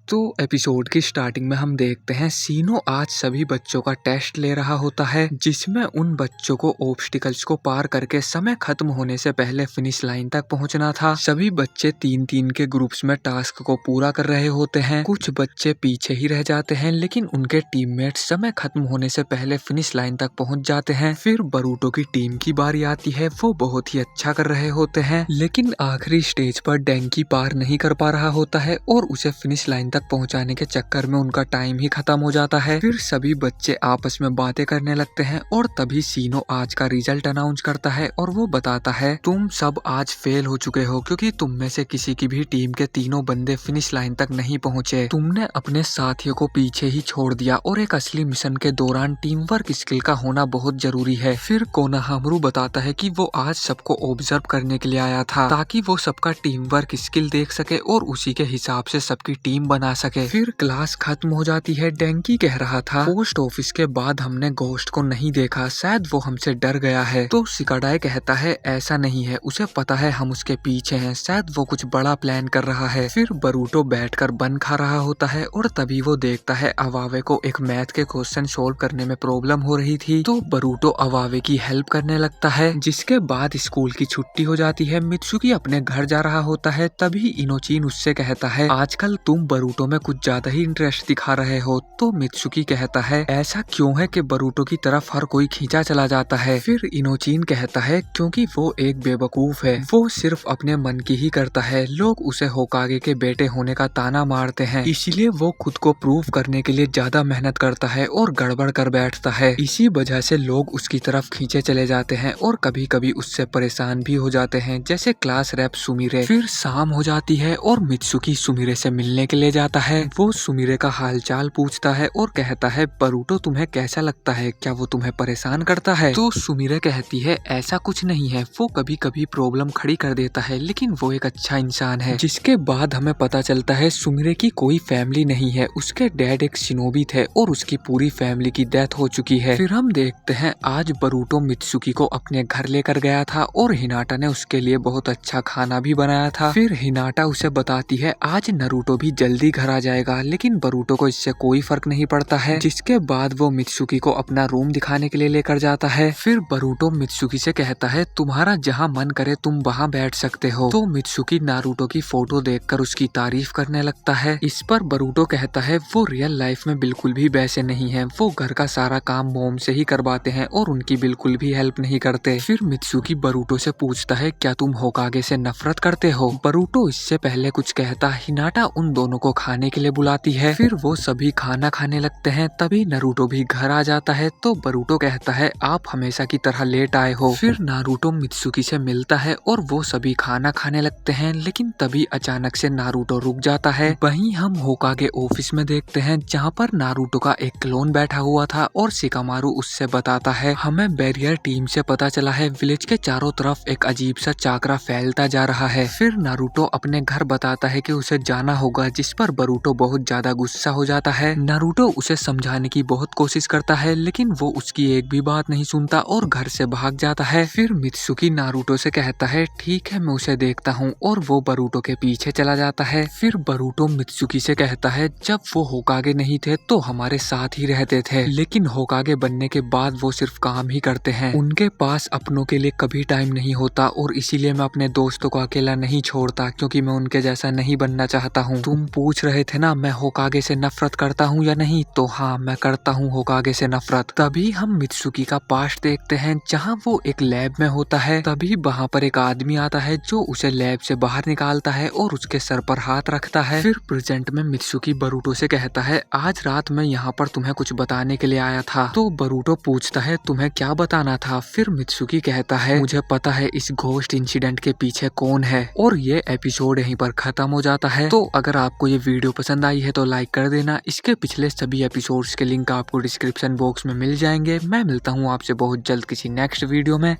तो एपिसोड की स्टार्टिंग में हम देखते हैं सीनो आज सभी बच्चों का टेस्ट ले रहा होता है, जिसमें उन बच्चों को ऑब्स्टिकल्स को पार करके समय खत्म होने से पहले फिनिश लाइन तक पहुंचना था। सभी बच्चे 3-3 के ग्रुप्स में टास्क को पूरा कर रहे होते हैं। कुछ बच्चे पीछे ही रह जाते हैं, लेकिन उनके टीममेट्स समय खत्म होने से पहले फिनिश लाइन तक पहुंच जाते हैं। फिर बरूटो की टीम की बारी आती है। वो बहुत ही अच्छा कर रहे होते हैं, लेकिन आखिरी स्टेज पर डेंकी पार नहीं कर पा रहा होता है और उसे फिनिश लाइन तक पहुंचाने के चक्कर में उनका टाइम ही खत्म हो जाता है। फिर सभी बच्चे आपस में बातें करने लगते हैं और तभी सीनो आज का रिजल्ट अनाउंस करता है और वो बताता है, तुम सब आज फेल हो चुके हो क्योंकि तुम में से किसी की भी टीम के तीनों बंदे फिनिश लाइन तक नहीं पहुंचे। तुमने अपने साथियों को पीछे ही छोड़ दिया और एक असली मिशन के दौरान टीम वर्क स्किल का होना बहुत जरूरी है। फिर कोनोहामारू बताता है कि वो आज सबको ऑब्जर्व करने के लिए आया था ताकि वो सबका टीम वर्क स्किल देख सके और उसी के हिसाब से सबकी टीम बना सके। फिर क्लास खत्म हो जाती है। डेंकी कह रहा था, पोस्ट ऑफिस के बाद हमने घोस्ट को नहीं देखा, शायद वो हमसे डर गया है। तो सिकाडाई कहता है, ऐसा नहीं है, उसे पता है हम उसके पीछे हैं, शायद वो कुछ बड़ा प्लान कर रहा है। फिर बरूटो बैठकर बन खा रहा होता है और तभी वो देखता है अवावे को एक मैथ के क्वेश्चन सोल्व करने में प्रॉब्लम हो रही थी। तो बरूटो अवावे की हेल्प करने लगता है। जिसके बाद स्कूल की छुट्टी हो जाती है। मित्सुकी अपने घर जा रहा होता है। तभी इनोचिन उससे कहता है, आजकल तुम बरूटो में कुछ ज्यादा ही इंटरेस्ट दिखा रहे हो। तो मित्सुकी कहता है, ऐसा क्यों है कि बरूटो की तरफ हर कोई खींचा चला जाता है। फिर इनोचिन कहता है, क्योंकि वो एक बेवकूफ है, वो सिर्फ अपने मन की ही करता है। लोग उसे होकागे के बेटे होने का ताना मारते हैं, इसलिए वो खुद को प्रूव करने के लिए ज्यादा मेहनत करता है और गड़बड़ कर बैठता है। इसी वजह से लोग उसकी तरफ खींचे चले जाते हैं और कभी कभी उससे परेशान भी हो जाते हैं, जैसे क्लास रैप सुमिरे। फिर शाम हो जाती है और मित्सुकी सुमिरे से मिलने के लिए जाता है। वो सुमिरे का हालचाल पूछता है और कहता है, बरूटो तुम्हें कैसा लगता है, क्या वो तुम्हें परेशान करता है। तो सुमिरे कहती है, ऐसा कुछ नहीं है, वो कभी कभी प्रॉब्लम खड़ी कर देता है, लेकिन वो एक अच्छा इंसान है। जिसके बाद हमें पता चलता है सुमिरे की कोई फैमिली नहीं है, उसके डैड एक शिनोबी थे और उसकी पूरी फैमिली की डेथ हो चुकी है। फिर हम देखते हैं आज बरूटो मित्सुकी को अपने घर लेकर गया था और हिनाटा ने उसके लिए बहुत अच्छा खाना भी बनाया था। फिर हिनाटा उसे बताती है, आज नारुतो भी जल्दी घर आ जाएगा, लेकिन बरूटो को इससे कोई फर्क नहीं पड़ता है। जिसके बाद वो मित्सुकी को अपना रूम दिखाने के लिए लेकर जाता है। फिर बरूटो मित्सुकी से कहता है, तुम्हारा जहाँ मन करे तुम वहाँ बैठ सकते हो। तो मित्सुकी नारुतो की फोटो देखकर उसकी तारीफ करने लगता है। इस पर बरूटो कहता है, वो रियल लाइफ में बिल्कुल भी वैसे नहीं है, वो घर का सारा काम मोम से ही करवाते हैं और उनकी बिल्कुल भी हेल्प नहीं करते। फिर मित्सुकी बरूटो से पूछता है, क्या तुम होकागे से नफरत करते हो। बरूटो इससे पहले कुछ कहता, हिनाटा उन दोनों को खाने के लिए बुलाती है। फिर वो सभी खाना खाने लगते हैं। तभी नारुतो भी घर आ जाता है। तो बरूटो कहता है, आप हमेशा की तरह लेट आए हो। फिर नारुतो मित्सुकी से मिलता है और वो सभी खाना खाने लगते हैं, लेकिन तभी अचानक से नारुतो रुक जाता है। वहीं हम होकागे ऑफिस में देखते हैं, जहाँ पर नारुतो का एक क्लोन बैठा हुआ था और शिकामारू उससे बताता है, हमें बैरियर टीम से पता चला है विलेज के चारों तरफ एक अजीब सा चाकरा फैलता जा रहा है। फिर नारुतो अपने घर बताता है कि उसे जाना होगा, जिस पर बरूटो बहुत ज्यादा गुस्सा हो जाता है। नारुतो उसे समझाने की बहुत कोशिश करता है, लेकिन वो उसकी एक भी बात नहीं सुनता और घर से भाग जाता है। फिर मित्सुकी नारुतो से कहता है, ठीक है मैं उसे देखता हूँ, और वो बरूटो के पीछे चला जाता है। फिर बरूटो मित्सुकी से कहता है, जब वो होकागे नहीं थे तो हमारे साथ ही रहते थे, लेकिन होकागे बनने के बाद वो सिर्फ काम ही करते हैं, उनके पास अपनों के लिए कभी टाइम नहीं होता, और इसीलिए मैं अपने दोस्तों को अकेला नहीं छोड़ता क्योंकि मैं उनके जैसा नहीं बनना चाहता हूँ। तुम पूछ रहे थे ना मैं होकागे से नफरत करता हूँ या नहीं, तो हाँ मैं करता हूँ होकागे से नफरत। तभी हम मित्सुकी का पास्ट देखते हैं, जहाँ वो एक लैब में होता है। तभी वहाँ पर एक आदमी आता है जो उसे लैब से बाहर निकालता है और उसके सर पर हाथ रखता है। फिर प्रेजेंट में मित्सुकी बरूटो से कहता है, आज रात मैं यहाँ पर तुम्हें कुछ बताने के लिए आया था। तो बरूटो पूछता है, तुम्हें क्या बताना था। फिर मित्सुकी कहता है, मुझे पता है इस घोस्ट इंसिडेंट के पीछे कौन है। और ये एपिसोड यहीं पर खत्म हो जाता है। तो अगर आपको ये वीडियो पसंद आई है तो लाइक कर देना। इसके पिछले सभी एपिसोड्स के लिंक आपको डिस्क्रिप्शन बॉक्स में मिल जाएंगे। मैं मिलता हूँ आपसे बहुत जल्द किसी नेक्स्ट वीडियो में।